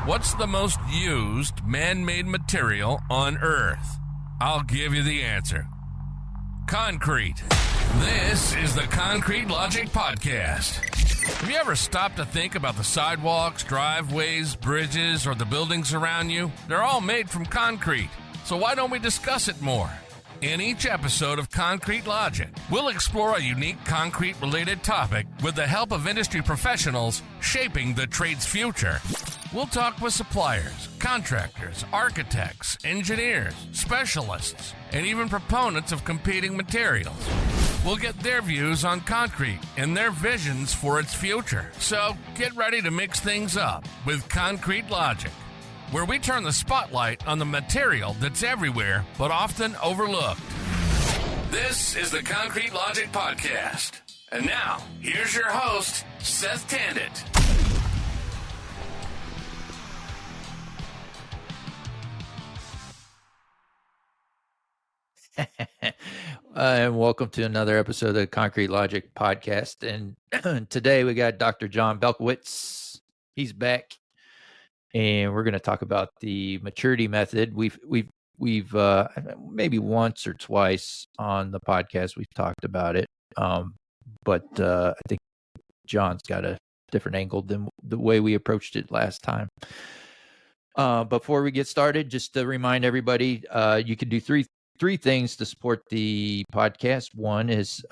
What's the most used man-made material on Earth? I'll give you the answer. Concrete. This is the Concrete Logic Podcast. Have you ever stopped to think about the sidewalks, driveways, bridges, or the buildings around you? They're all made from concrete. So why don't we discuss it more? In each episode of Concrete Logic, we'll explore a unique concrete-related topic with the help of industry professionals shaping the trade's future. We'll talk with suppliers, contractors, architects, engineers, specialists, and even proponents of competing materials. We'll get their views on concrete and their visions for its future. So get ready to mix things up with Concrete Logic, where we turn the spotlight on the material that's everywhere but often overlooked. This is the Concrete Logic Podcast. And now, here's your host, Seth and Dr. And welcome to another episode of the Concrete Logic Podcast. And today we got Dr. Jon Belkowitz. He's back, and we're going to talk about the maturity method. We've maybe once or twice on the podcast we've talked about it, but I think John's got a different angle than the way we approached it last time. Before we get started, just to remind everybody, you can do three things to support the podcast. One is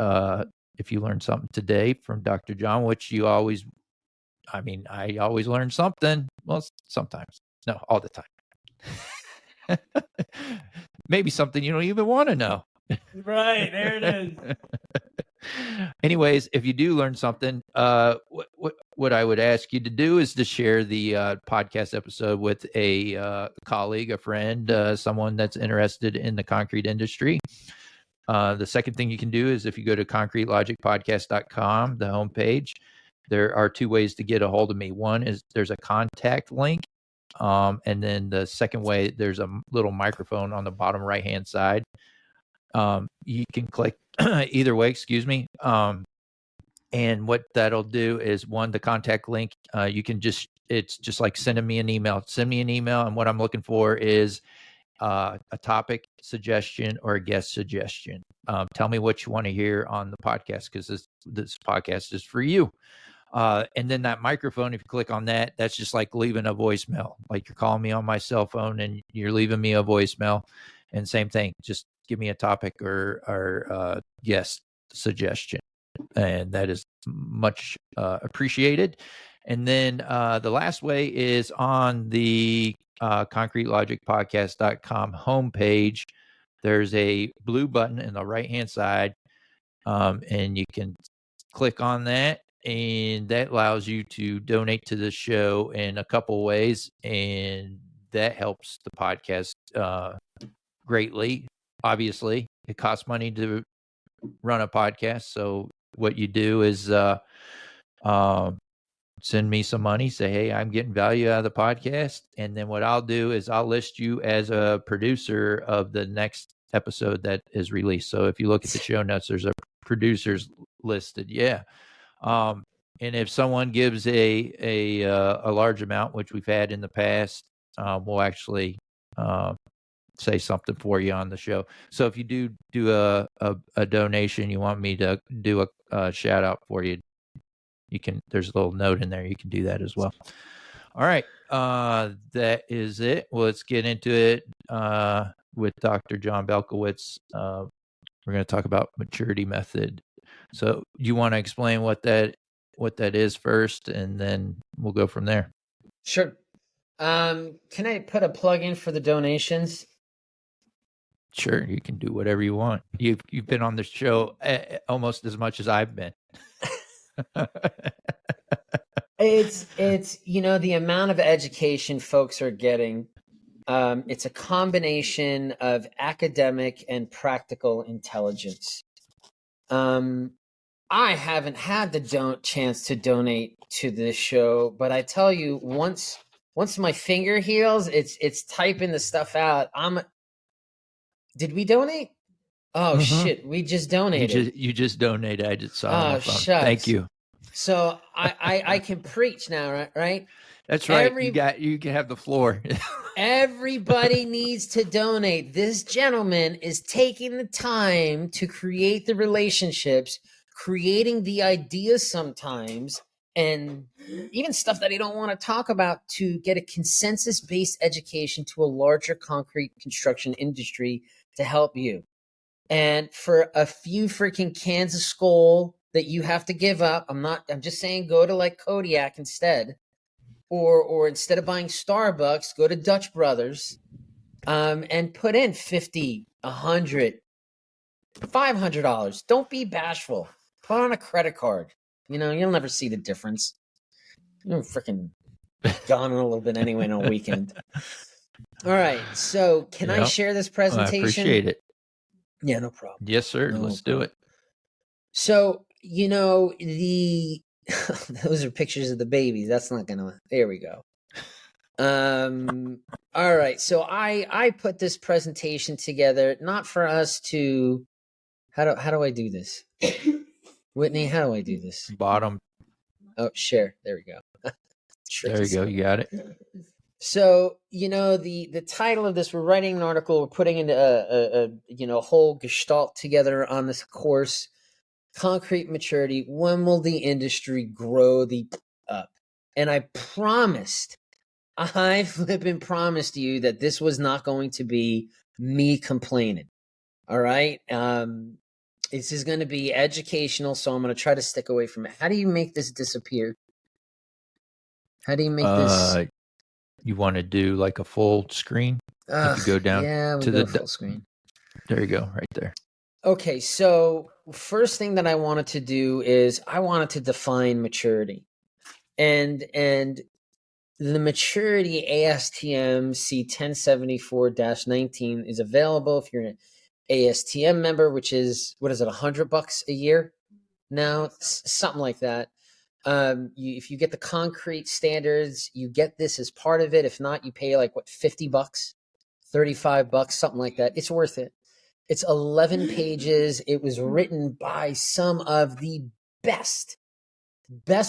if you learned something today from Dr. Jon, which I always learn something. Well, sometimes. No, all the time. Maybe something you don't even want to know. Right, there it is. Anyways, if you do learn something, what I would ask you to do is to share the podcast episode with a colleague, a friend, someone that's interested in the concrete industry. The second thing you can do is if you go to concretelogicpodcast.com, the homepage, there are two ways to get a hold of me. One is there's a contact link. And then the second way, there's a little microphone on the bottom right-hand side. You can click either way, and what that'll do is, one, the contact link, it's just like sending me an email. Send me an email, and what I'm looking for is a topic suggestion or a guest suggestion. Tell me what you want to hear on the podcast, because this podcast is for you. And then that microphone, if you click on that, that's just like leaving a voicemail. Like you're calling me on my cell phone and you're leaving me a voicemail. And same thing, just give me a topic or guest suggestion. And that is much appreciated. And then the last way is on the concretelogicpodcast.com homepage. There's a blue button in the right-hand side, and you can click on that. And that allows you to donate to the show in a couple ways, and that helps the podcast greatly. Obviously, it costs money to run a podcast, so what you do is send me some money, say, hey, I'm getting value out of the podcast, and then what I'll do is I'll list you as a producer of the next episode that is released. So if you look at the show notes, there's a producers listed. Yeah. And if someone gives a large amount, which we've had in the past, we'll actually say something for you on the show. So if you do a donation, you want me to do a shout out for you, you can. There's a little note in there. You can do that as well. All right, that is it. Well, let's get into it with Dr. Jon Belkowitz. We're going to talk about maturity method. So you want to explain what that is first, and then we'll go from there. Sure. Can I put a plug in for the donations? Sure, you can do whatever you want. You've been on the show almost as much as I've been. It's the amount of education folks are getting. It's a combination of academic and practical intelligence. I haven't had the chance to donate to this show, but I tell you, once my finger heals, it's typing the stuff out. Did we donate? Oh, shit. We just donated. You just donated. I just saw. Oh, shucks. Thank you. So I can preach now, right? That's right. You can have the floor. Everybody needs to donate. This gentleman is taking the time to create the relationships, creating the ideas sometimes, and even stuff that he don't want to talk about to get a consensus-based education to a larger concrete construction industry to help you. And for a few freaking cans of Skol that you have to give up, I'm just saying go to like Kodiak instead. Or instead of buying Starbucks, go to Dutch Brothers and put in $50, $100, $500. Don't be bashful. Put on a credit card. You'll never see the difference. You're freaking gone in a little bit anyway on a weekend. All right. So can I share this presentation? I appreciate it. Yeah, no problem. Yes, sir. Let's do it. So, those are pictures of the babies. That's not gonna. There we go. All right. So I put this presentation together not for us to. How do I do this, Whitney? How do I do this? Bottom. Oh, share. There we go. There you go. You got it. So the title of this. We're writing an article. We're putting into a whole gestalt together on this course. Concrete maturity. When will the industry grow the up? And I flippin' promised you that this was not going to be me complaining. All right. This is going to be educational, so I'm going to try to stick away from it. How do you make this disappear? How do you make this? You want to do like a full screen? If you go down to the full screen. There you go, right there. Okay, so first thing that I wanted to do is I wanted to define maturity. And the maturity ASTM C1074-19 is available if you're an ASTM member, which is, what is it, $100 a year now? Something like that. If you get the concrete standards, you get this as part of it. If not, you pay like, $50, $35, something like that. It's worth it. It's 11 pages. It was written by some of the best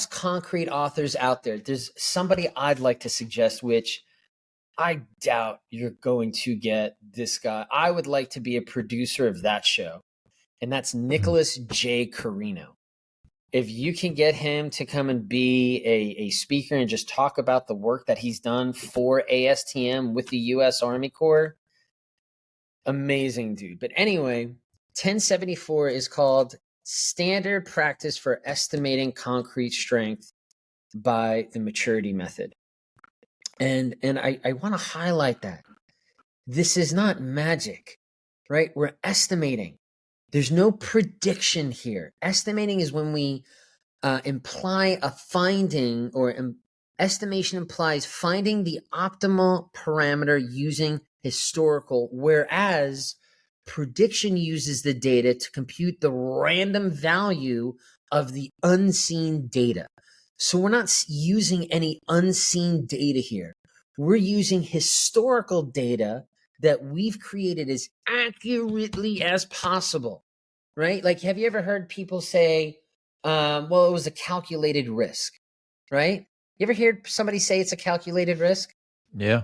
concrete authors out there. There's somebody I'd like to suggest, which I doubt you're going to get this guy. I would like to be a producer of that show, and that's Nicholas J. Carino. If you can get him to come and be a speaker and just talk about the work that he's done for ASTM with the U.S. Army Corps, amazing dude. But anyway, 1074 is called Standard Practice for Estimating Concrete Strength by the Maturity Method. And I want to highlight that. This is not magic, right? We're estimating. There's no prediction here. Estimating is when we imply a finding, or estimation implies finding the optimal parameter using historical, whereas prediction uses the data to compute the random value of the unseen data. So we're not using any unseen data here. We're using historical data that we've created as accurately as possible, right? Like, have you ever heard people say, well, it was a calculated risk, right? You ever hear somebody say it's a calculated risk? Yeah.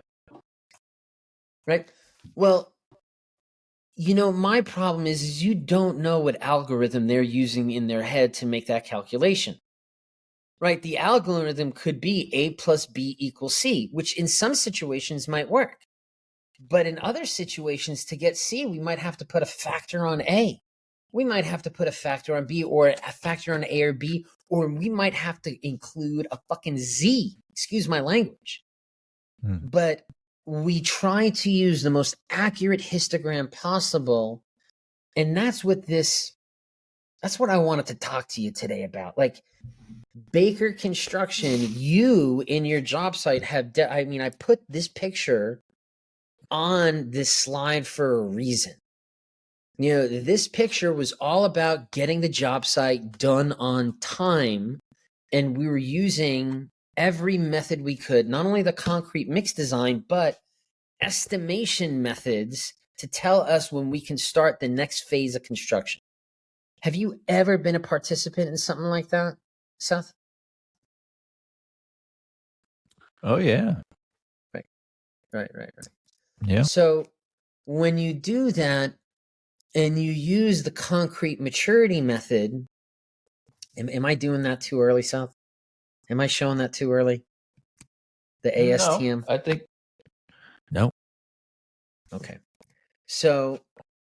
Right? Well, my problem is you don't know what algorithm they're using in their head to make that calculation, right? The algorithm could be A plus B equals C, which in some situations might work. But in other situations, to get C, we might have to put a factor on A. We might have to put a factor on B, or a factor on A or B, or we might have to include a fucking Z. Excuse my language. But we try to use the most accurate histogram possible. And that's what I wanted to talk to you today about. Like, Baker Construction, you in your job site I put this picture on this slide for a reason. This picture was all about getting the job site done on time. And we were using every method we could, not only the concrete mix design, but estimation methods to tell us when we can start the next phase of construction. Have you ever been a participant in something like that, Seth? Oh yeah. Right. Yeah. So when you do that and you use the concrete maturity method, am I doing that too early, Seth? Am I showing that too early? The No, ASTM? I think no. Okay. So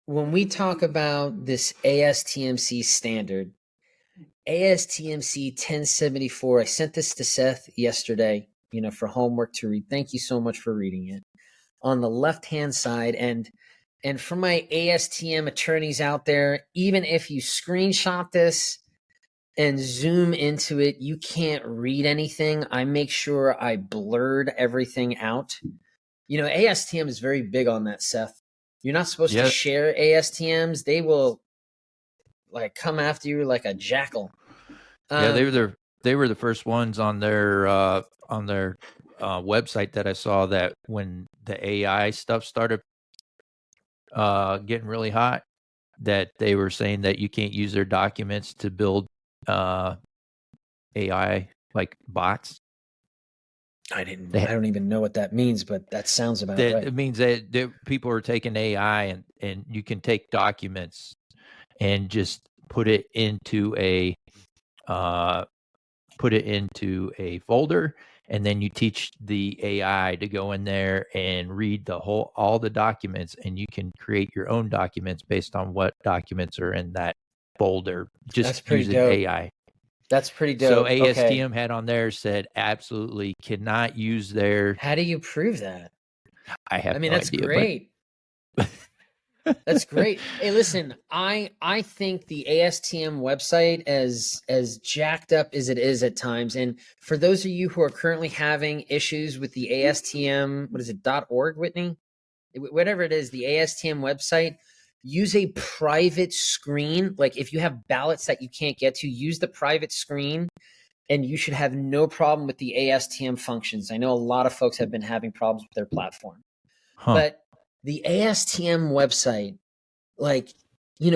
when we talk about this ASTMC standard, ASTM C1074, I sent this to Seth yesterday, for homework to read. Thank you so much for reading it. On the left-hand side, and for my ASTM attorneys out there, even if you screenshot this and zoom into it, you can't read anything. I make sure I blurred everything out. ASTM is very big on that, Seth. You're not supposed to share ASTMs. They will come after you like a jackal. Yeah, they were the first ones on their website that I saw, that when the AI stuff started getting really hot, that they were saying that you can't use their documents to build AI like bots. I don't even know what that means, but that sounds about right. It means that people are taking AI and you can take documents and just put it into a folder, and then you teach the AI to go in there and read all the documents, and you can create your own documents based on what documents are in that folder. Just using AI. That's pretty dope. So ASTM had on there, said absolutely cannot use their. How do you prove that? I have no that's idea, great. That's great. Hey, listen, I think the ASTM website, as jacked up as it is at times, and for those of you who are currently having issues with the ASTM, what is it, .org, Whitney? Whatever it is, the ASTM website, use a private screen. Like if you have ballots that you can't get to, use the private screen, and you should have no problem with the ASTM functions. I know a lot of folks have been having problems with their platform. But the ASTM website,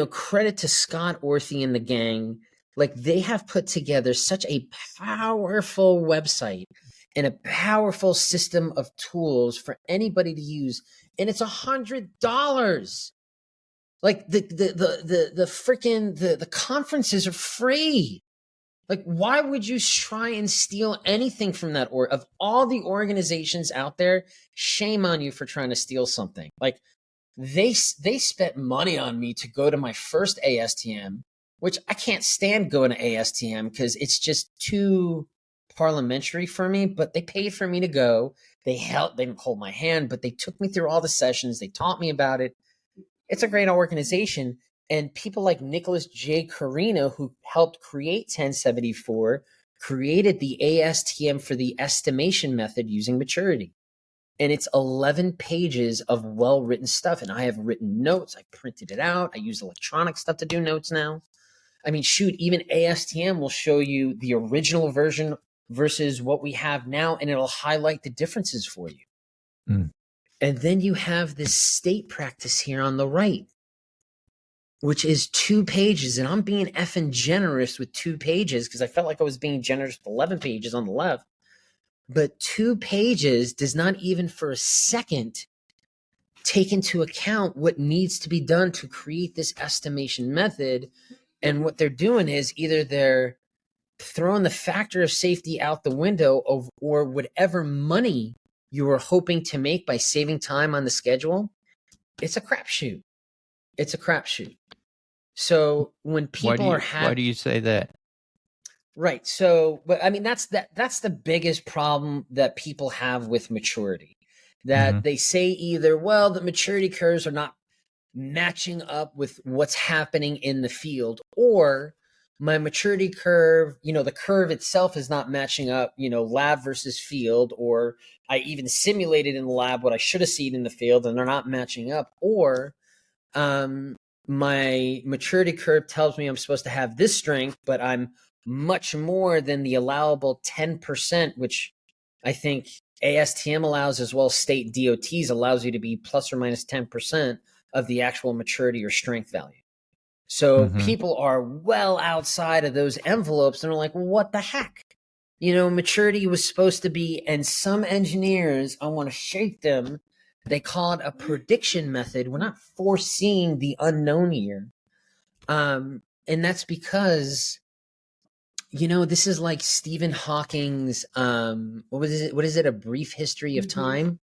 credit to Scott Orthy and the gang. They have put together such a powerful website and a powerful system of tools for anybody to use. And it's $100. The conferences are free. Why would you try and steal anything from that? Or of all the organizations out there, shame on you for trying to steal something. They spent money on me to go to my first ASTM, which I can't stand going to ASTM because it's just too parliamentary for me. But they paid for me to go. They didn't hold my hand, but they took me through all the sessions. They taught me about it. It's a great organization. And people like Nicholas J. Carino, who helped create 1074, created the ASTM for the estimation method using maturity. And it's 11 pages of well-written stuff. And I have written notes. I printed it out. I use electronic stuff to do notes now. I mean, shoot, even ASTM will show you the original version versus what we have now, and it'll highlight the differences for you. And then you have this state practice here on the right, which is 2 pages. And I'm being effing generous with 2 pages because I felt like I was being generous with 11 pages on the left. But 2 pages does not even for a second take into account what needs to be done to create this estimation method. And what they're doing is either they're throwing the factor of safety out the window or whatever money you were hoping to make by saving time on the schedule. It's a crapshoot. It's a crapshoot. So when people why do you say that? Right. So, but I mean, that's the biggest problem that people have with maturity, that they say either, well, the maturity curves are not matching up with what's happening in the field, or my maturity curve, the curve itself is not matching up, lab versus field, or I even simulated in the lab what I should have seen in the field and they're not matching up, or my maturity curve tells me I'm supposed to have this strength, but I'm much more than the allowable 10%, which I think ASTM allows, as well as state DOTs allows you to be plus or minus 10% of the actual maturity or strength value. So people are well outside of those envelopes and are like, well, what the heck? maturity was supposed to be, and some engineers, I want to shake them, they call it a prediction method. We're not foreseeing the unknown here. And that's because, this is like Stephen Hawking's, what is it? A Brief History of Time.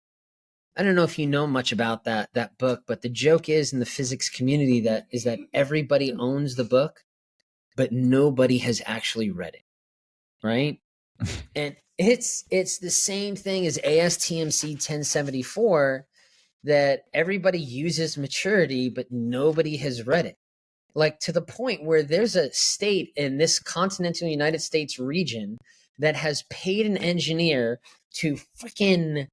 I don't know if you know much about that book, but the joke is in the physics community that everybody owns the book, but nobody has actually read it, right? And it's the same thing as ASTM C1074, that everybody uses maturity, but nobody has read it. Like, to the point where there's a state in this continental United States region that has paid an engineer to freaking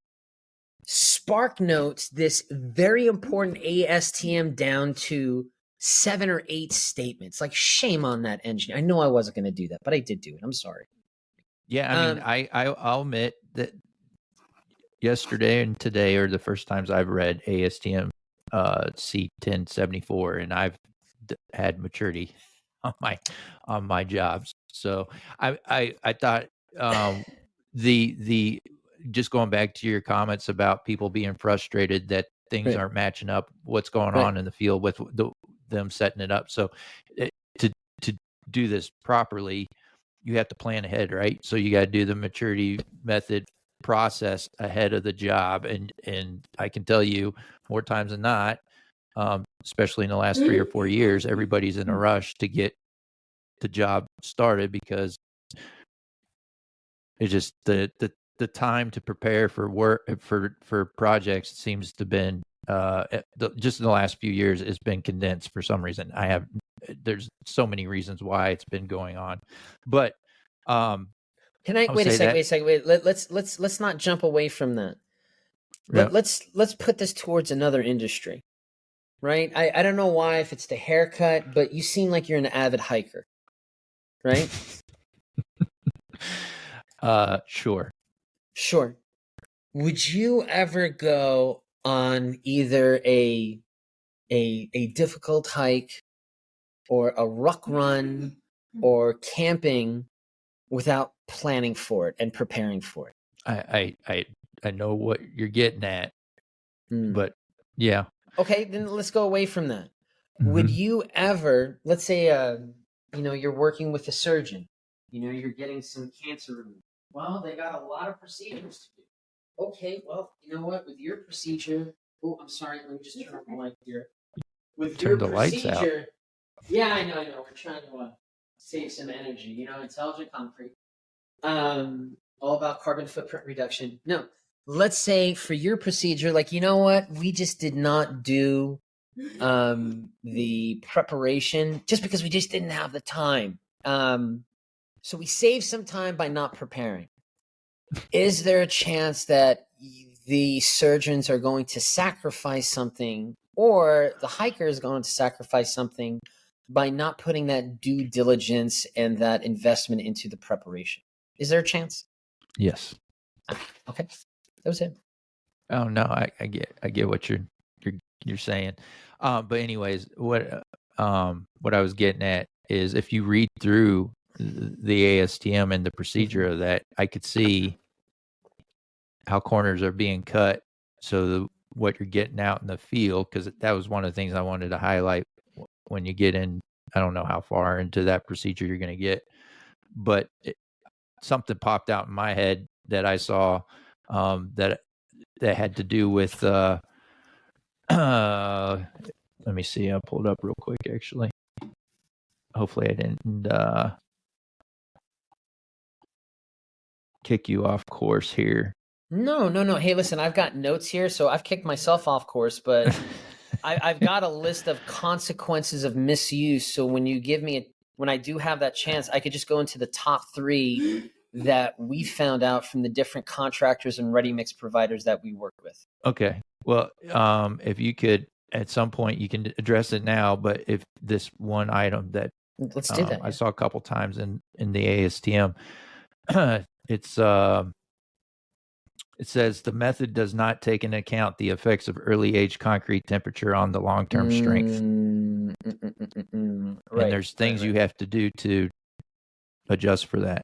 spark notes this very important ASTM down to 7 or 8 statements. Like, shame on that engineer. I know I wasn't going to do that, but I did do it. I'm sorry. Yeah, I mean, I'll admit that yesterday and today are the first times I've read ASTM C1074, and I've had maturity on my jobs. So I thought the just going back to your comments about people being frustrated that things aren't matching up, what's going on in the field with them setting it up. So to do this properly, you have to plan ahead, right? So you got to do the maturity method process ahead of the job. And I can tell you more times than not, especially in the last 3 or 4 years, everybody's in a rush to get the job started because it's just the time to prepare for work for projects seems to have been just in the last few years has been condensed for some reason. There's so many reasons why it's been going on, but can I wait a second? Wait, let's not jump away from that. Let's put this towards another industry, right? I don't know why, if it's the haircut, but you seem like you're an avid hiker, right? Sure. Would you ever go on either a difficult hike or a ruck run or camping without planning for it and preparing for it? I know what you're getting at, but yeah. Okay, then let's go away from that. Mm-hmm. Would you ever, let's say, you're working with a surgeon, you're getting some cancer removed. Well, they got a lot of procedures to do. Okay, well, you know what? With your procedure, I'm sorry, let me just turn the light here. Turn the lights out. Yeah, I know. We're trying to save some energy. Intelligent concrete. All about carbon footprint reduction. No, let's say for your procedure, like, you know what? We just did not do the preparation just because we just didn't have the time. So we saved some time by not preparing. Is there a chance that the surgeons are going to sacrifice something, or the hiker is going to sacrifice something by not putting that due diligence and that investment into the preparation? Is there a chance? Yes. Okay, that was it. Oh no, I get what you're saying. But anyways, what I was getting at is if you read through the ASTM and the procedure of that, I could see how corners are being cut. So what you're getting out in the field, because that was one of the things I wanted to highlight when you get in. I don't know how far into that procedure you're going to get, but something popped out in my head that I saw that had to do with. Let me see. I pulled up real quick, actually. Hopefully, I didn't kick you off course here. No. Hey, listen, I've got notes here, so I've kicked myself off course, but I've got a list of consequences of misuse. So when you give me when I do have that chance, I could just go into the top 3 that we found out from the different contractors and ready mix providers that we work with. Okay. Well, if you could, at some point, you can address it now, but if this one item that let's do that. I saw a couple times in the ASTM, it says the method does not take into account the effects of early age concrete temperature on the long-term strength. Right, and there's things you have to do to adjust for that.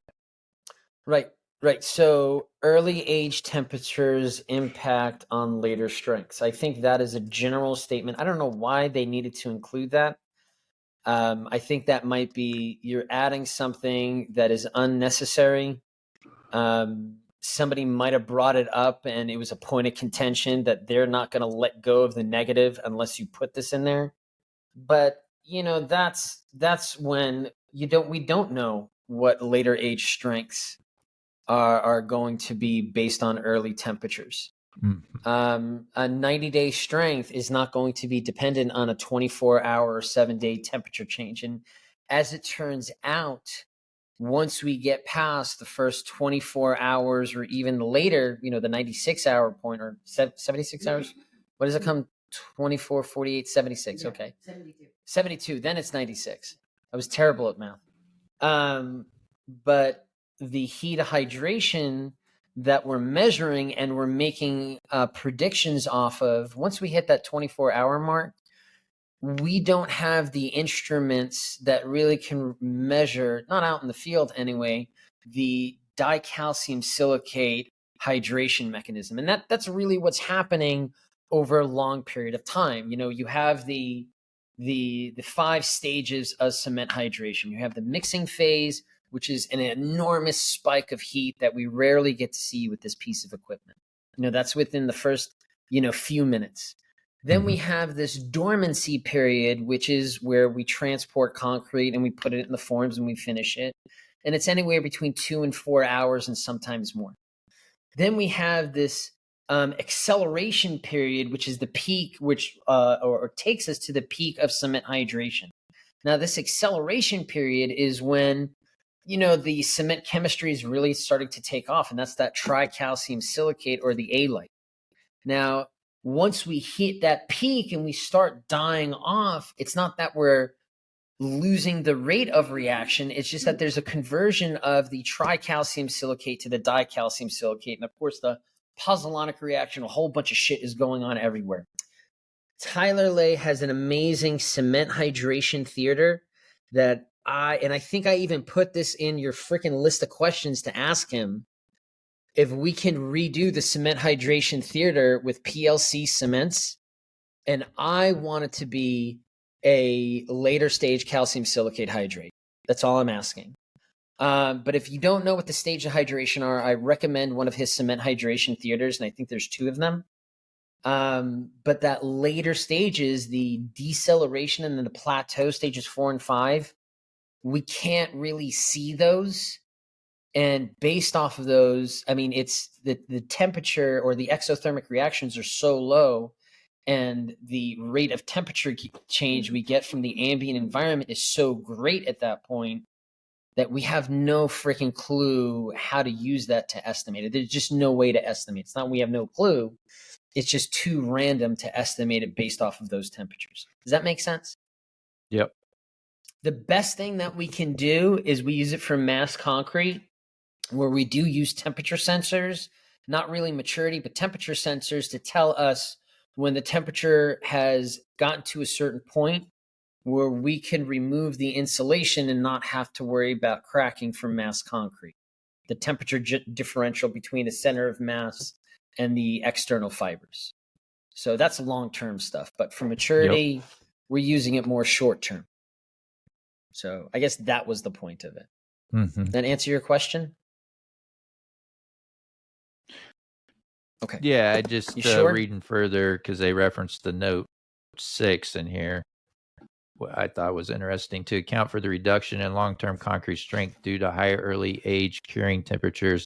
Right, right. So early age temperatures impact on later strengths. I think that is a general statement. I don't know why they needed to include that. I think that might be you're adding something that is unnecessary. Somebody might have brought it up and it was a point of contention that they're not going to let go of the negative unless you put this in there. But that's when we don't know what later age strengths are going to be based on early temperatures. A 90-day strength is not going to be dependent on a 24-hour or 7-day temperature change. And as it turns out, once we get past the first 24 hours or even later, the 96-hour point or 76 hours, what does it come? 24, 48, 76. Yeah, okay. 72. Then it's 96. I was terrible at math. But the heat of hydration that we're measuring and we're making predictions off of, once we hit that 24-hour mark, we don't have the instruments that really can measure, not out in the field anyway, the dicalcium silicate hydration mechanism. And that's really what's happening over a long period of time. You have the 5 stages of cement hydration. You have the mixing phase, which is an enormous spike of heat that we rarely get to see with this piece of equipment. That's within the first, few minutes. Then we have this dormancy period, which is where we transport concrete and we put it in the forms and we finish it. And it's anywhere between 2 and 4 hours and sometimes more. Then we have this acceleration period, which is the peak, which or takes us to the peak of cement hydration. Now, this acceleration period is when the cement chemistry is really starting to take off, and that's that tricalcium silicate or the alite. Now, once we hit that peak and we start dying off, it's not that we're losing the rate of reaction. It's just that there's a conversion of the tricalcium silicate to the dicalcium silicate. And of course, the pozzolanic reaction, a whole bunch of shit is going on everywhere. Tyler Lay has an amazing cement hydration theater that I think I even put this in your freaking list of questions to ask him. If we can redo the cement hydration theater with PLC cements, and I want it to be a later stage calcium silicate hydrate. That's all I'm asking. But if you don't know what the stage of hydration are, I recommend one of his cement hydration theaters, and I think there's 2 of them. But that later stages, the deceleration and then the plateau stages 4 and 5, we can't really see those. And based off of those, I mean, it's the temperature or the exothermic reactions are so low, and the rate of temperature change we get from the ambient environment is so great at that point that we have no freaking clue how to use that to estimate it. There's just no way to estimate. It's not we have no clue. It's just too random to estimate it based off of those temperatures. Does that make sense? Yep. The best thing that we can do is we use it for mass concrete, where we do use temperature sensors, not really maturity, but temperature sensors to tell us when the temperature has gotten to a certain point where we can remove the insulation and not have to worry about cracking from mass concrete. The temperature differential between the center of mass and the external fibers. So that's long-term stuff. But for maturity, we're using it more short-term. So I guess that was the point of it. That answer your question? Okay. Yeah, I just sure? reading further because they referenced the note 6 in here. What I thought was interesting, to account for the reduction in long-term concrete strength due to higher early age curing temperatures,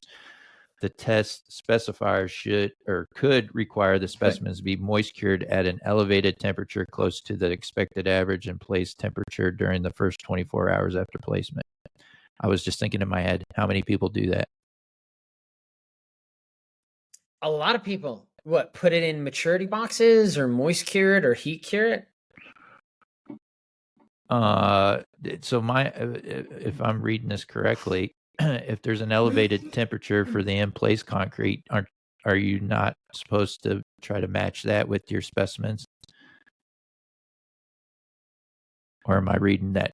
the test specifier should or could require the specimens be moist cured at an elevated temperature close to the expected average in place temperature during the first 24 hours after placement. I was just thinking in my head, how many people do that? A lot of people. What, put it in maturity boxes or moist cure it or heat cure it? So if I'm reading this correctly, if there's an elevated temperature for the in-place concrete, are you not supposed to try to match that with your specimens? Or am I reading that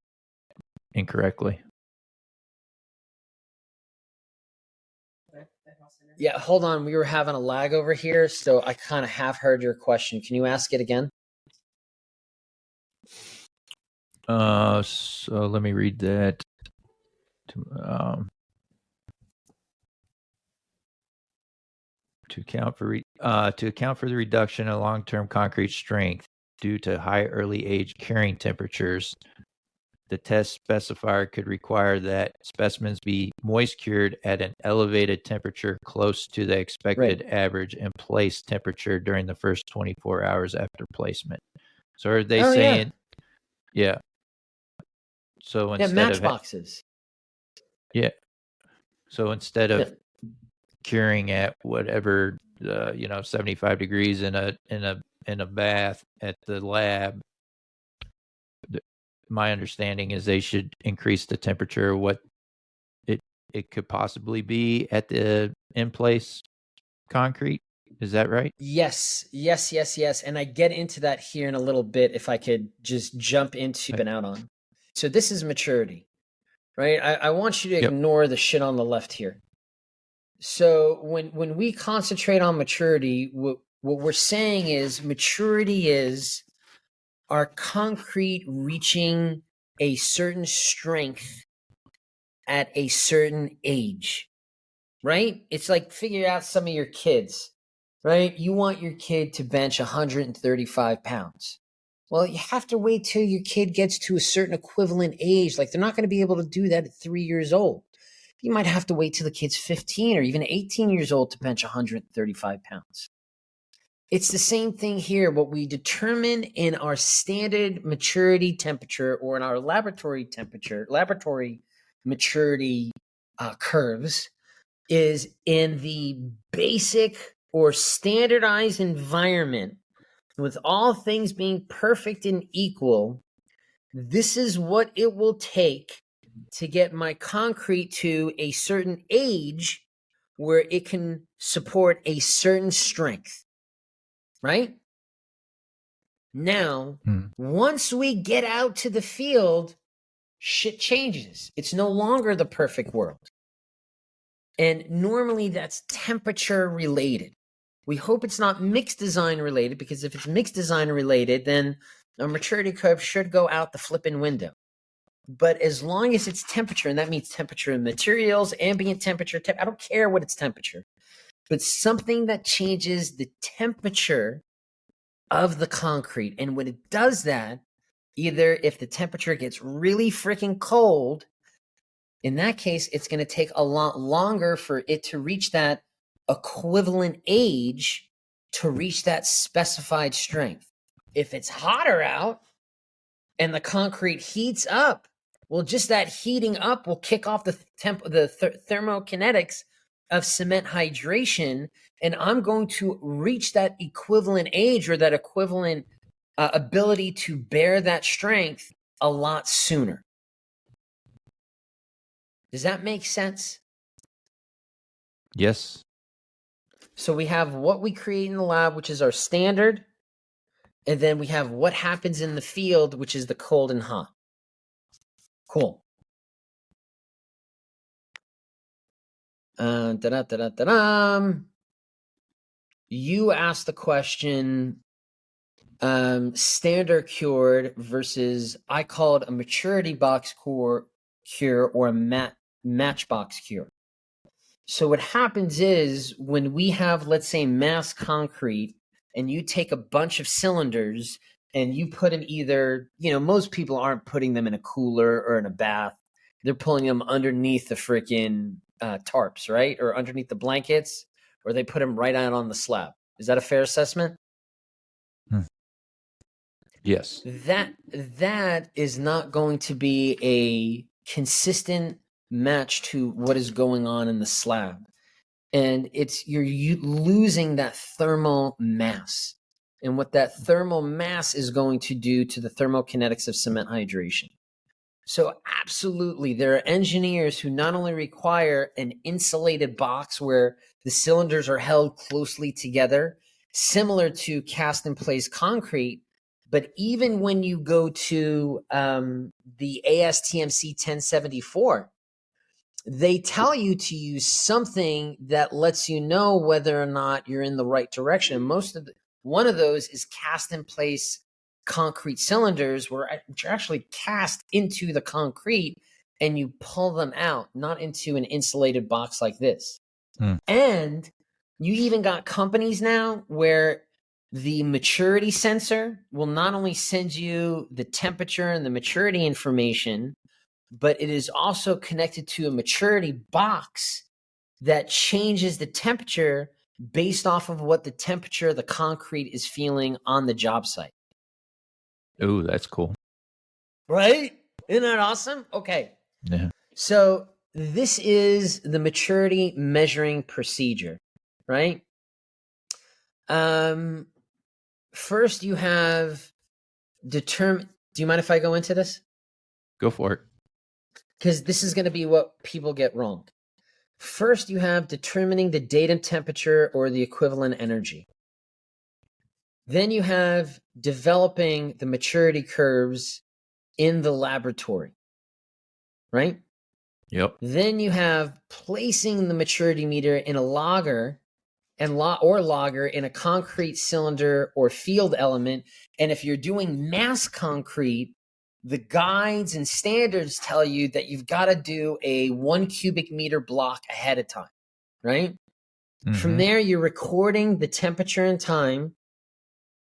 incorrectly? Yeah, hold on. We were having a lag over here, so I kind of half heard your question. Can you ask it again? So let me read that. To account for the reduction in long-term concrete strength due to high early age curing temperatures, the test specifier could require that specimens be moist cured at an elevated temperature close to the expected average in place temperature during the first 24 hours after placement. So are they saying, yeah. So instead of matchboxes. So instead of curing at whatever 75 degrees in a bath at the lab, my understanding is they should increase the temperature what it could possibly be at the in place concrete. Is that right? Yes. And I get into that here in a little bit if I could just jump into been out on. So this is maturity, right? I want you to ignore the shit on the left here. So when we concentrate on maturity, what we're saying is maturity is our concrete reaching a certain strength at a certain age, right? It's like figure out some of your kids, right? You want your kid to bench 135 pounds. Well, you have to wait till your kid gets to a certain equivalent age. Like they're not going to be able to do that at 3 years old. You might have to wait till the kid's 15 or even 18 years old to bench 135 pounds. It's the same thing here. What we determine in our standard maturity temperature or in our laboratory maturity curves is in the basic or standardized environment with all things being perfect and equal. This is what it will take to get my concrete to a certain age where it can support a certain strength. Right? Now, once we get out to the field, shit changes. It's no longer the perfect world. And normally that's temperature related. We hope it's not mixed design related, because if it's mixed design related, then a maturity curve should go out the flipping window. But as long as it's temperature, and that means temperature in materials, ambient temperature, I don't care what its temperature, but something that changes the temperature of the concrete. And when it does that, either if the temperature gets really freaking cold, in that case, it's going to take a lot longer for it to reach that equivalent age to reach that specified strength. If it's hotter out and the concrete heats up, well, just that heating up will kick off the thermokinetics of cement hydration, and I'm going to reach that equivalent age or that equivalent ability to bear that strength a lot sooner. Does that make sense? Yes. So we have what we create in the lab, which is our standard, and then we have what happens in the field, which is the cold and hot. Cool. You asked the question, standard cured versus, I call it a maturity box cure or a matchbox cure. So what happens is when we have, let's say, mass concrete, and you take a bunch of cylinders and you put them either, most people aren't putting them in a cooler or in a bath. They're pulling them underneath the freaking tarps, right? Or underneath the blankets, or they put them right out on the slab. Is that a fair assessment? Yes. That is not going to be a consistent match to what is going on in the slab. And you're losing that thermal mass. And what that thermal mass is going to do to the thermokinetics of cement hydration. So absolutely, there are engineers who not only require an insulated box where the cylinders are held closely together, similar to cast in place concrete, but even when you go to the ASTM C1074, they tell you to use something that lets you know whether or not you're in the right direction. One of those is cast in place concrete cylinders, which are actually cast into the concrete, and you pull them out, not into an insulated box like this. And you even got companies now where the maturity sensor will not only send you the temperature and the maturity information, but it is also connected to a maturity box that changes the temperature based off of what the temperature the concrete is feeling on the job site. Oh, that's cool. Right? Isn't that awesome? Okay. Yeah. So this is the maturity measuring procedure, right? First you have do you mind if I go into this? Go for it. Because this is going to be what people get wrong. First, you have determining the datum temperature or the equivalent energy. Then you have developing the maturity curves in the laboratory, right? Yep. Then you have placing the maturity meter in a logger logger in a concrete cylinder or field element. And if you're doing mass concrete, the guides and standards tell you that you've got to do a 1 cubic meter block ahead of time, right? From there, you're recording the temperature and time,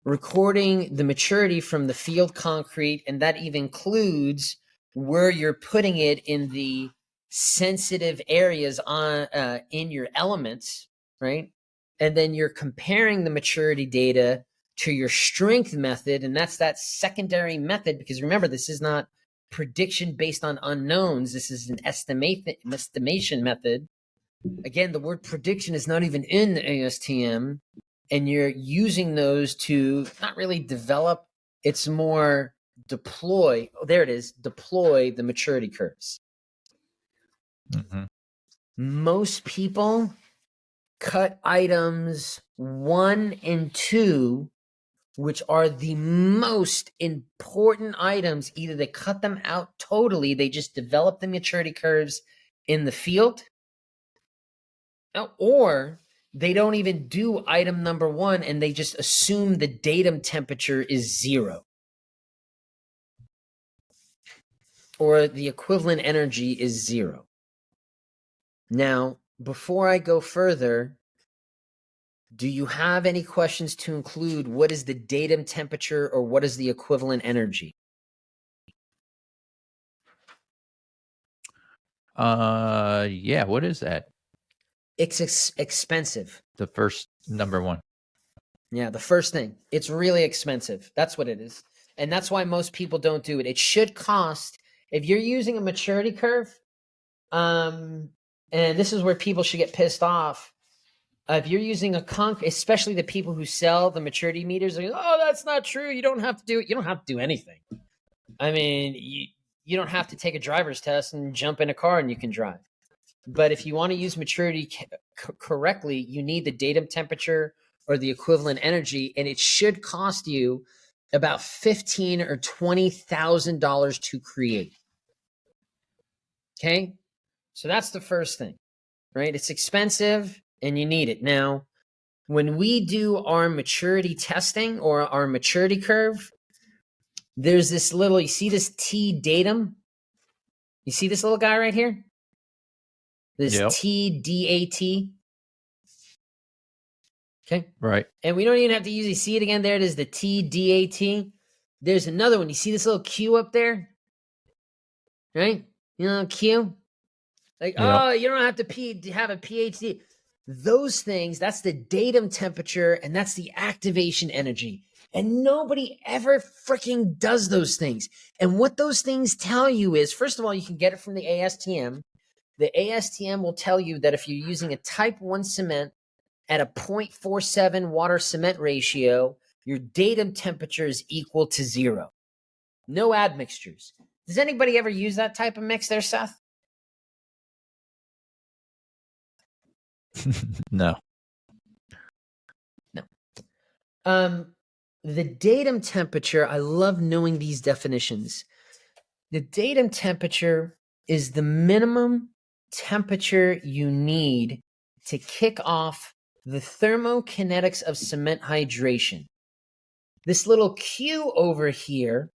recording the maturity from the field concrete, and that even includes where you're putting it in the sensitive areas in your elements, right? And then you're comparing the maturity data to your strength method, and that's that secondary method, because remember, this is not prediction based on unknowns. This is an estimation method. Again, the word prediction is not even in the ASTM, and you're using those to not really develop, it's more deploy. Oh, there it is, deploy the maturity curves. Most people cut items 1 and 2, which are the most important items. Either they cut them out totally, they just develop the maturity curves in the field, or they don't even do item number 1 and they just assume the datum temperature is 0. Or the equivalent energy is 0. Now, before I go further, do you have any questions to include what is the datum temperature or what is the equivalent energy? Yeah, what is that? It's expensive. The first number 1. Yeah, the first thing. It's really expensive. That's what it is. And that's why most people don't do it. It should cost, if you're using a maturity curve, and this is where people should get pissed off. If you're using especially the people who sell the maturity meters, they're like, oh, that's not true. You don't have to do it. You don't have to do anything. I mean, you don't have to take a driver's test and jump in a car and you can drive. But if you want to use maturity correctly, you need the datum temperature or the equivalent energy, and it should cost you about $15,000 or $20,000 to create. Okay, so that's the first thing, right? It's expensive and you need it. Now, when we do our maturity testing or our maturity curve, there's this little, you see this T datum? You see this little guy right here? This TDAT. Okay. Right. And we don't even have to usually see it again. There it is, the TDAT. There's another one. You see this little Q up there? Right? You know, Q? Like, oh, you don't have to have a PhD. Those things, that's the datum temperature and that's the activation energy. And nobody ever freaking does those things. And what those things tell you is, first of all, you can get it from the ASTM. The ASTM will tell you that if you're using a type 1 cement at a 0.47 water cement ratio, your datum temperature is equal to 0. No admixtures. Does anybody ever use that type of mix there, Seth? No. The datum temperature, I love knowing these definitions. The datum temperature is the minimum temperature you need to kick off the thermokinetics of cement hydration. This little Q over here,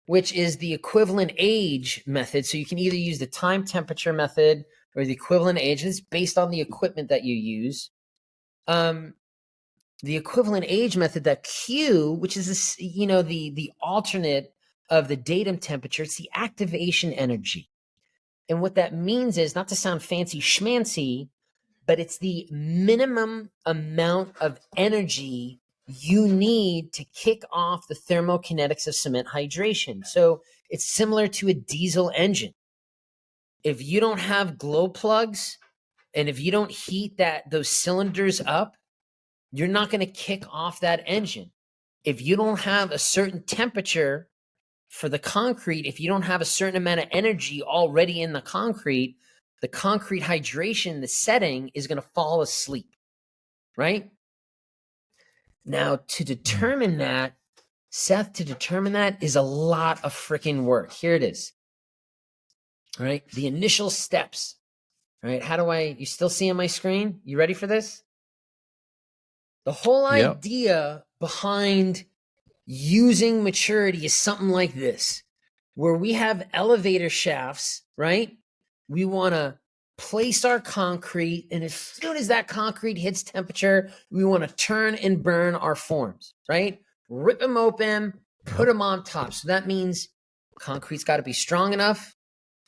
which is the equivalent age method. So you can either use the time temperature method or the equivalent age. It's based on the equipment that you use. The equivalent age method, that Q, which is this, the alternate of the datum temperature, it's the activation energy. And what that means is, not to sound fancy schmancy, but it's the minimum amount of energy you need to kick off the thermokinetics of cement hydration. So it's similar to a diesel engine. If you don't have glow plugs and if you don't heat those cylinders up, you're not going to kick off that engine. If you don't have a certain temperature for the concrete, if you don't have a certain amount of energy already in the concrete hydration, the setting is going to fall asleep, right? Now, to determine that, Seth, is a lot of freaking work. Here it is. All right, the initial steps. All right, you still see on my screen? You ready for this? The whole idea behind using maturity is something like this, where we have elevator shafts, right? We want to place our concrete, and as soon as that concrete hits temperature, we want to turn and burn our forms, right? Rip them open, put them on top. So that means concrete's got to be strong enough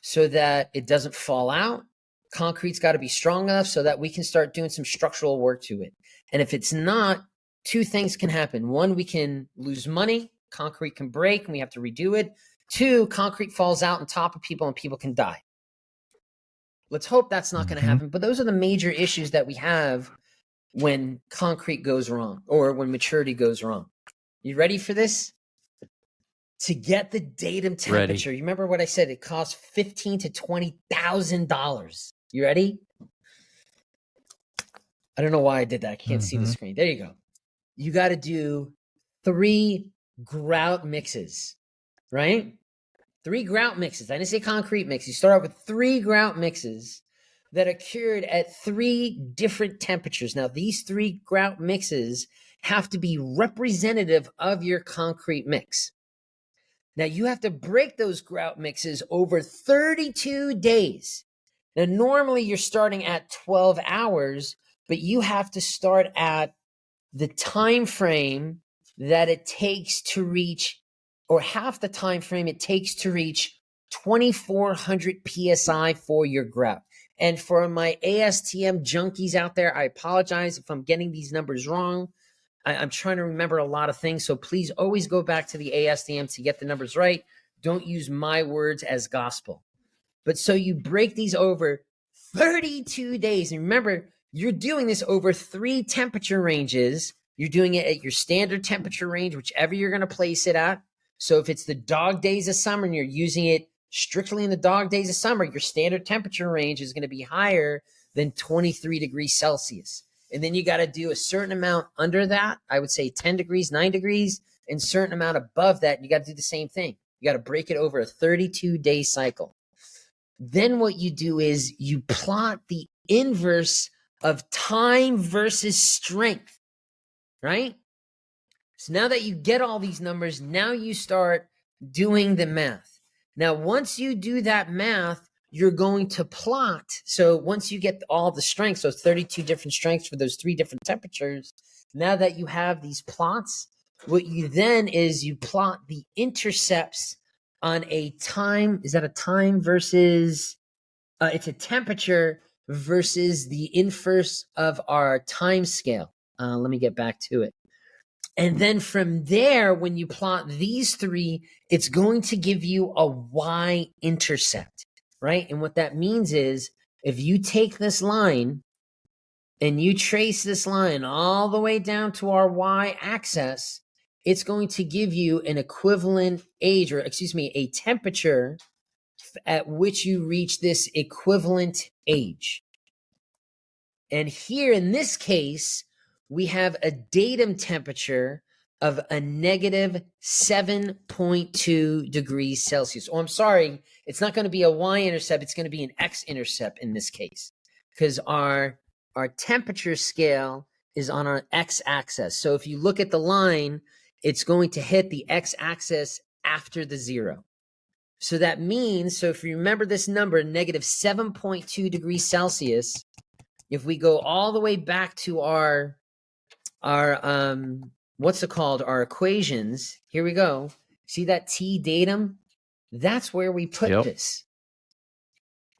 so that it doesn't fall out. Concrete's got to be strong enough so that we can start doing some structural work to it. And if it's not, two things can happen. One, we can lose money. Concrete can break and we have to redo it. Two, concrete falls out on top of people and people can die. Let's hope that's not going to happen. But those are the major issues that we have when concrete goes wrong or when maturity goes wrong. You ready for this? To get the datum temperature, ready. You remember what I said? It costs $15,000 to $20,000. You ready? I don't know why I did that. I can't see the screen. There you go. You got to do 3 grout mixes, right? 3 grout mixes. I didn't say concrete mix. You start off with 3 grout mixes that are cured at 3 different temperatures. Now, these 3 grout mixes have to be representative of your concrete mix. Now, you have to break those grout mixes over 32 days. Now, normally you're starting at 12 hours, but you have to start at the time frame that it takes to reach, or half the time frame it takes to reach 2,400 PSI for your grout. And for my ASTM junkies out there, I apologize if I'm getting these numbers wrong. I'm trying to remember a lot of things, so please always go back to the ASTM to get the numbers right. Don't use my words as gospel. But so you break these over 32 days. And remember, you're doing this over 3 temperature ranges. You're doing it at your standard temperature range, whichever you're going to place it at. So if it's the dog days of summer and you're using it strictly in the dog days of summer, your standard temperature range is going to be higher than 23 degrees Celsius. And then you got to do a certain amount under that. I would say 10 degrees, 9 degrees, and a certain amount above that. You got to do the same thing. You got to break it over a 32-day cycle. Then what you do is you plot the inverse of time versus strength, right? So now that you get all these numbers, now you start doing the math. Now, once you do that math, you're going to plot. So once you get all the strengths, those 32 different strengths for those 3 different temperatures, now that you have these plots, what you then is you plot the intercepts on a time. Is that a time versus, it's a temperature versus the inverse of our time scale. Let me get back to it. And then from there, when you plot these 3, it's going to give you a y-intercept, right? And what that means is if you take this line and you trace this line all the way down to our y-axis, it's going to give you an equivalent age, or excuse me, a temperature at which you reach this equivalent age. And here in this case, we have a datum temperature of a negative 7.2 degrees Celsius. Oh, I'm sorry. It's not going to be a y-intercept. It's going to be an x-intercept in this case, because our temperature scale is on our x-axis. So if you look at the line, it's going to hit the x-axis after the 0. So that means, so if you remember this number, negative 7.2 degrees Celsius, if we go all the way back to our what's it called? Our equations. Here we go. See that T datum? That's where we put this.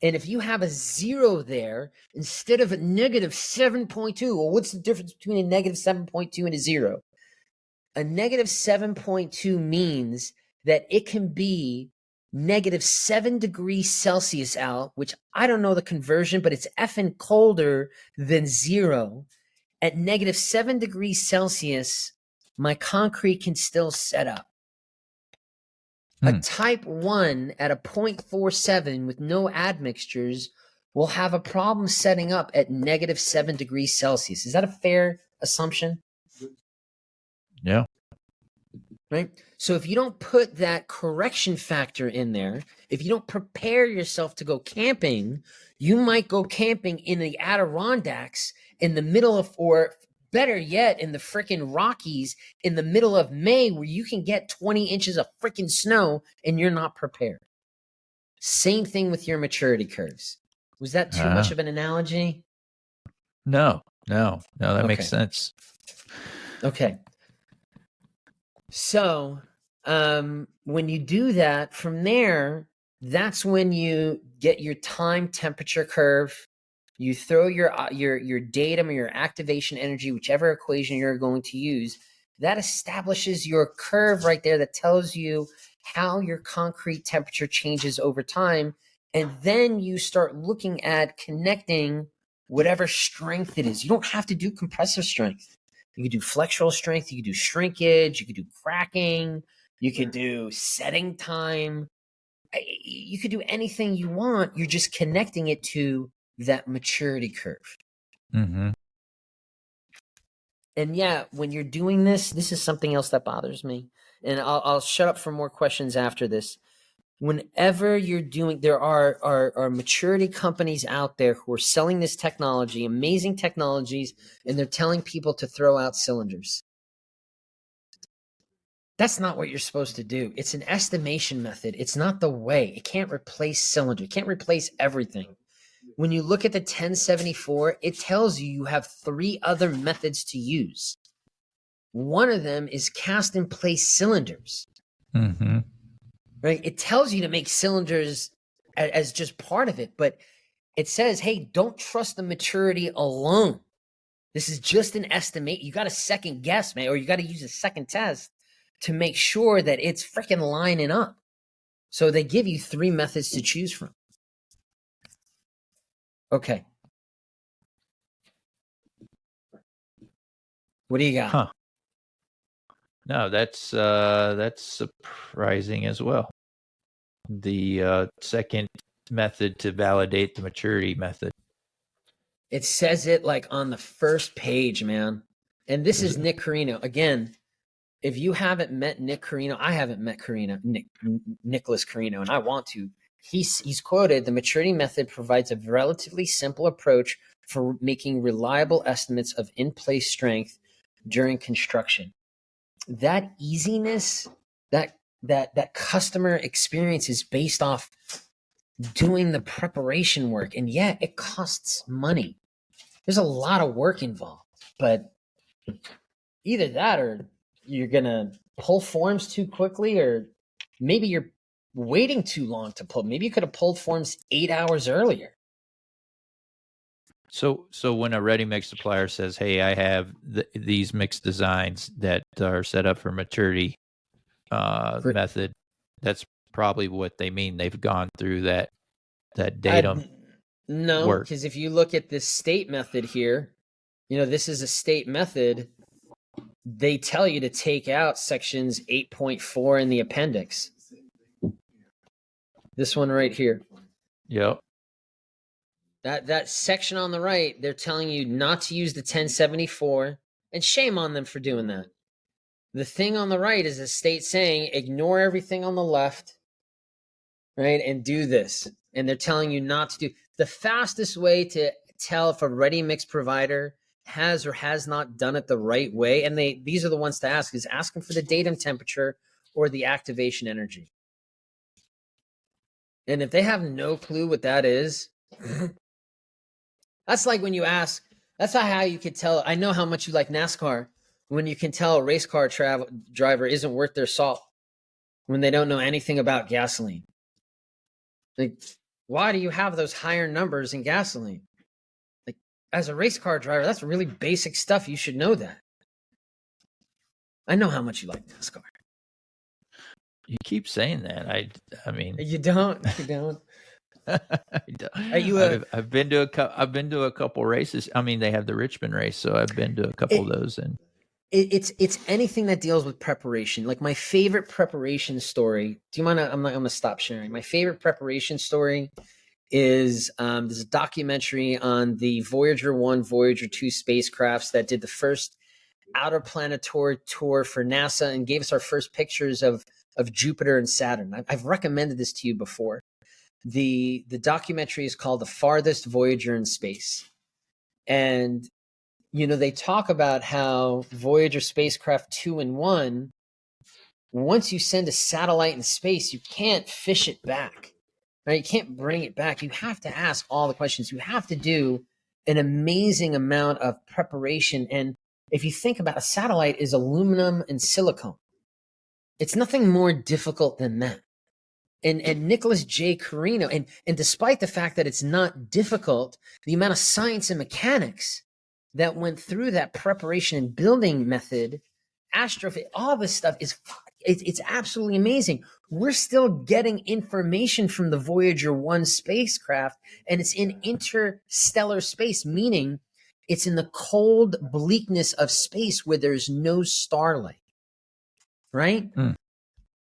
And if you have a 0 there, instead of a negative 7.2, well, what's the difference between a negative 7.2 and a 0? A negative 7.2 means that it can be negative 7 degrees Celsius out, which I don't know the conversion, but it's effing colder than 0. At negative 7 degrees Celsius, my concrete can still set up. A type 1 at a 0.47 with no admixtures will have a problem setting up at negative 7 degrees Celsius. Is that a fair assumption? Yeah. Right? So if you don't put that correction factor in there, if you don't prepare yourself to go camping, you might go camping in the Adirondacks in the middle of, or better yet, in the freaking Rockies in the middle of May, where you can get 20 inches of freaking snow and you're not prepared. Same thing with your maturity curves. Was that too much of an analogy? No, that makes sense. Okay. So when you do that, from there, that's when you get your time temperature curve. You throw your datum or your activation energy, whichever equation you're going to use. That establishes your curve right there that tells you how your concrete temperature changes over time. And then you start looking at connecting whatever strength it is. You don't have to do compressive strength. You could do flexural strength. You could do shrinkage. You could do cracking. You could do setting time. You could do anything you want. You're just connecting it to that maturity curve. Mm-hmm. And yeah, when you're doing this is something else that bothers me. And I'll shut up for more questions after this. Whenever you're doing, there are maturity companies out there who are selling this technology, amazing technologies, and they're telling people to throw out cylinders. That's not what you're supposed to do. It's an estimation method. It's not the way. It can't replace cylinder. It can't replace everything. When you look at the 1074, it tells you have 3 other methods to use. One of them is cast in place cylinders. Mm-hmm. Right? It tells you to make cylinders as just part of it, but it says, hey, don't trust the maturity alone. This is just an estimate. You got to second guess, man, or you got to use a second test to make sure that it's freaking lining up. So they give you 3 methods to choose from. Okay. What do you got? Huh. No, that's surprising as well. The second method to validate the maturity method. It says it like on the first page, man. And this is Nick Carino. Again, if you haven't met Nick Carino, I haven't met Nicholas Carino, and I want to. He's quoted, the maturity method provides a relatively simple approach for making reliable estimates of in-place strength during construction. That easiness, that customer experience is based off doing the preparation work. And yet it costs money. There's a lot of work involved, but either that or you're going to pull forms too quickly, or maybe you're waiting too long to pull. Maybe you could have pulled forms 8 hours earlier. So when a ready mix supplier says, hey, I have these mixed designs that are set up for maturity method, that's probably what they mean. They've gone through that datum. No, because if you look at this state method here, this is a state method. They tell you to take out sections 8.4 in the appendix. This one right here. Yep. That section on the right, they're telling you not to use the 1074, and shame on them for doing that. The thing on the right is a state saying, ignore everything on the left, right? And do this. And they're telling you not to do. The fastest way to tell if a ready mix provider has or has not done it the right way, and these are the ones to ask, is ask them for the datum temperature or the activation energy. And if they have no clue what that is, that's like when you ask, that's not how you could tell. I know how much you like NASCAR when you can tell a race car driver isn't worth their salt when they don't know anything about gasoline. Like, why do you have those higher numbers in gasoline? Like, as a race car driver, that's really basic stuff. You should know that. I know how much you like NASCAR. You keep saying that. I mean, You don't. Are you I've been to a couple races. I mean, they have the Richmond race, so I've been to a couple of those. And it's anything that deals with preparation. Like my favorite preparation story. Do you mind? I'm gonna stop sharing. My favorite preparation story is there's a documentary on the Voyager 1, Voyager 2 spacecrafts that did the first outer planetary tour for NASA and gave us our first pictures of Jupiter and Saturn. I've recommended this to you before. The documentary is called The Farthest Voyager in Space. And, you know, they talk about how Voyager spacecraft 2 and 1, once you send a satellite in space, you can't fish it back. Right? You can't bring it back. You have to ask all the questions. You have to do an amazing amount of preparation. And if you think about a satellite is aluminum and silicone. It's nothing more difficult than that. And Nicholas J. Carino, and despite the fact that it's not difficult, the amount of science and mechanics that went through that preparation and building method, all this stuff it's absolutely amazing. We're still getting information from the Voyager 1 spacecraft, and it's in interstellar space, meaning it's in the cold bleakness of space where there's no starlight, right? Mm.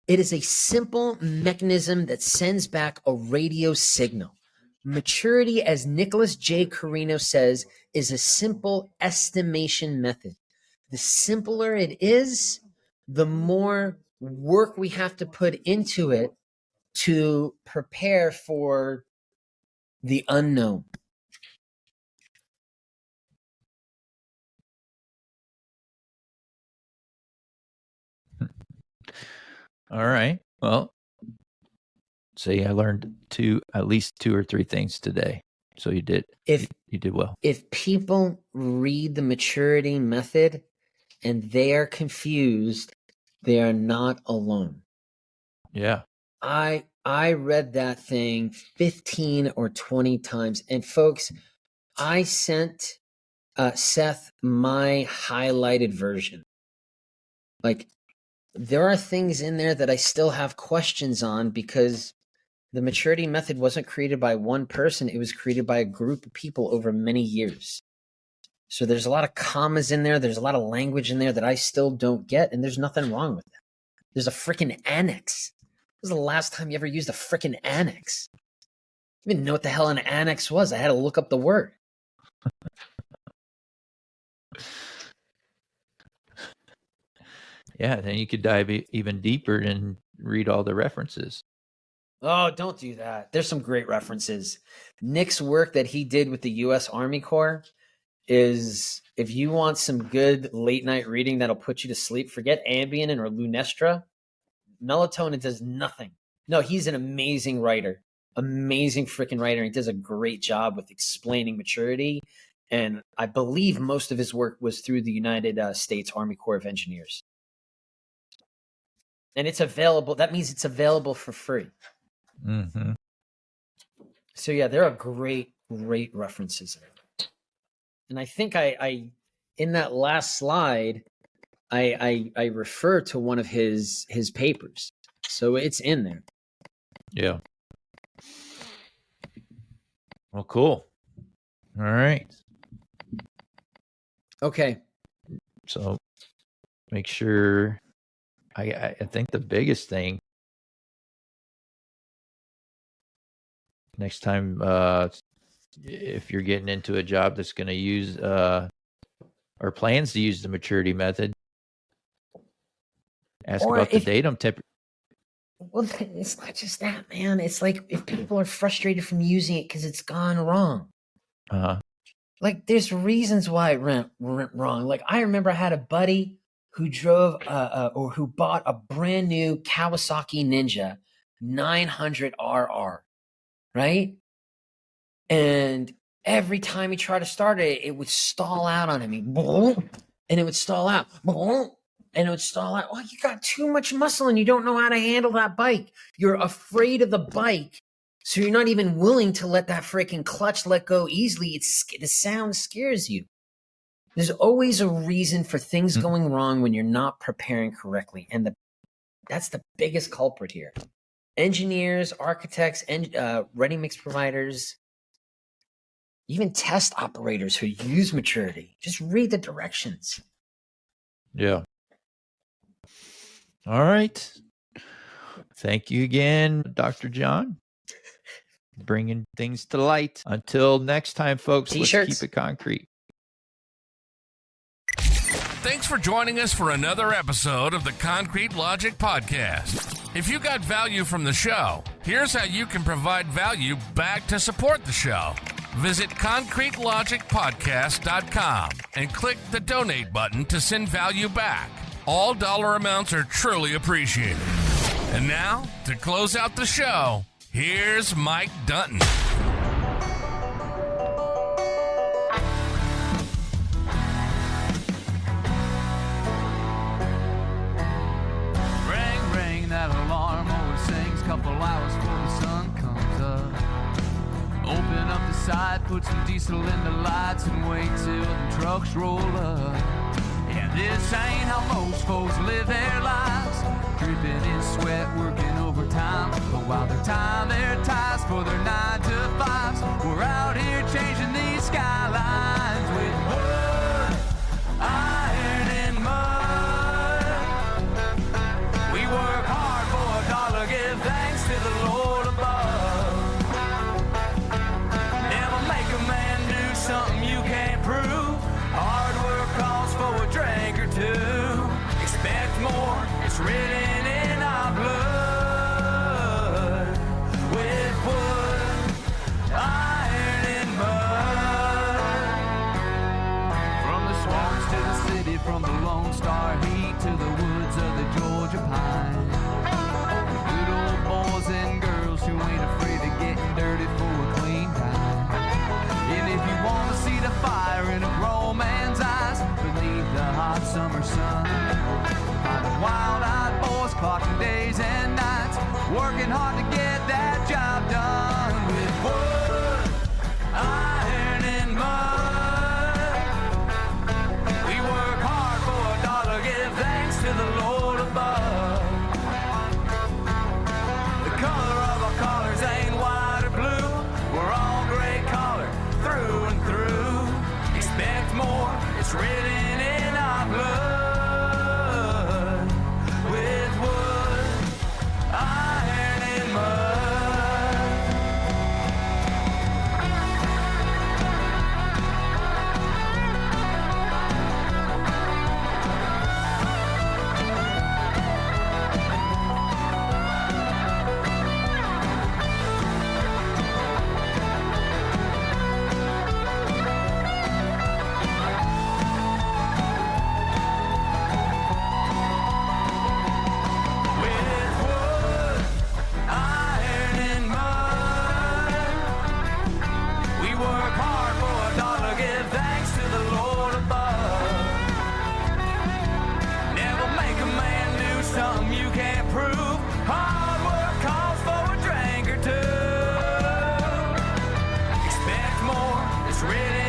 It is a simple mechanism that sends back a radio signal. Maturity, as Nicholas J. Carino says, is a simple estimation method. The simpler it is, the more work we have to put into it to prepare for the unknown. all right. Well, see, I learned at least 2 or 3 things today. So you did. You did well. If people read the maturity method and they are confused, they are not alone. Yeah. I read that thing 15 or 20 times. And folks, I sent Seth my highlighted version. Like, there are things in there that I still have questions on because the maturity method wasn't created by one person. It was created by a group of people over many years. So there's a lot of commas in there. There's a lot of language in there that I still don't get. And there's nothing wrong with that. There's a freaking annex. When was the last time you ever used a freaking annex? I didn't even know what the hell an annex was. I had to look up the word. Yeah, then you could dive even deeper and read all the references. Oh, don't do that. There's some great references. Nick's work that he did with the U.S. Army Corps is, if you want some good late night reading that'll put you to sleep, forget Ambien or Lunestra. Melatonin does nothing. No, he's an amazing writer. Amazing freaking writer. He does a great job with explaining maturity. And I believe most of his work was through the United States Army Corps of Engineers. And it's available. That means it's available for free. Mm-hmm. So yeah, there are great references there. And I think I in that last slide, I refer to one of his papers. So it's in there. Yeah. Well, cool. All right. Okay. So make sure I think the biggest thing next time, if you're getting into a job that's going to use or plans to use the maturity method, Ask Or about the if- datum tip. Well, it's not just that, man. It's like if people are frustrated from using it because it's gone wrong. Uh-huh. Like there's reasons why it went wrong. Like I remember I had a buddy who drove or who bought a brand new Kawasaki Ninja 900RR, right? And every time he tried to start it, it would stall out on him. And it would stall out. And it would stall out. Well, you got too much muscle and you don't know how to handle that bike. You're afraid of the bike. So you're not even willing to let that freaking clutch let go easily. The sound scares you. There's always a reason for things going wrong when you're not preparing correctly. And that's the biggest culprit here. Engineers, architects, and ready mix providers, even test operators who use maturity. Just read the directions. Yeah. All right. Thank you again, Dr. Jon. Bringing things to light. Until next time, folks, T-shirts. Let's keep it concrete. Thanks for joining us for another episode of the Concrete Logic Podcast. If you got value from the show, here's how you can provide value back to support the show. Visit concretelogicpodcast.com and click the donate button to send value back. All dollar amounts are truly appreciated. And now, to close out the show, here's Mike Dunton. Ring, ring, that alarm always sings. Couple hours before the sun comes up. Open up the side, put some diesel in the lights, and wait till the trucks roll up. Yeah, this ain't how most folks live their lives. Dripping in sweat, working overtime. But while they're tying their ties for their 9 to 5s, we're out here changing these skylines with wood, iron, and mud. We work hard for $1, give thanks to the Lord above. Never make a man do something you can't prove. Hard work calls for a drink or two. Expect more, it's written in our blood. With wood, iron, and mud. From the swamps to the city, from the Lone Star heat to the woods of the Georgia pine. Good old boys and girls who ain't afraid of getting dirty for a clean time. And if you want to see the fire in a grown man's eyes beneath the hot summer sun, find the wild-eyed boys clocking days and nights, working hard to get that job done with wood, iron, and mud. We work hard for $1, give thanks to the Lord above. The color of our collars ain't white or blue. We're all gray collar through and through. Expect more, it's written in our blood. With wood, iron, and mud. With wood, iron, and mud. We work hard for $1, give thanks to the Lord above. Never make a man do something you can't prove. Hard work calls for a drink or two. Expect more, it's written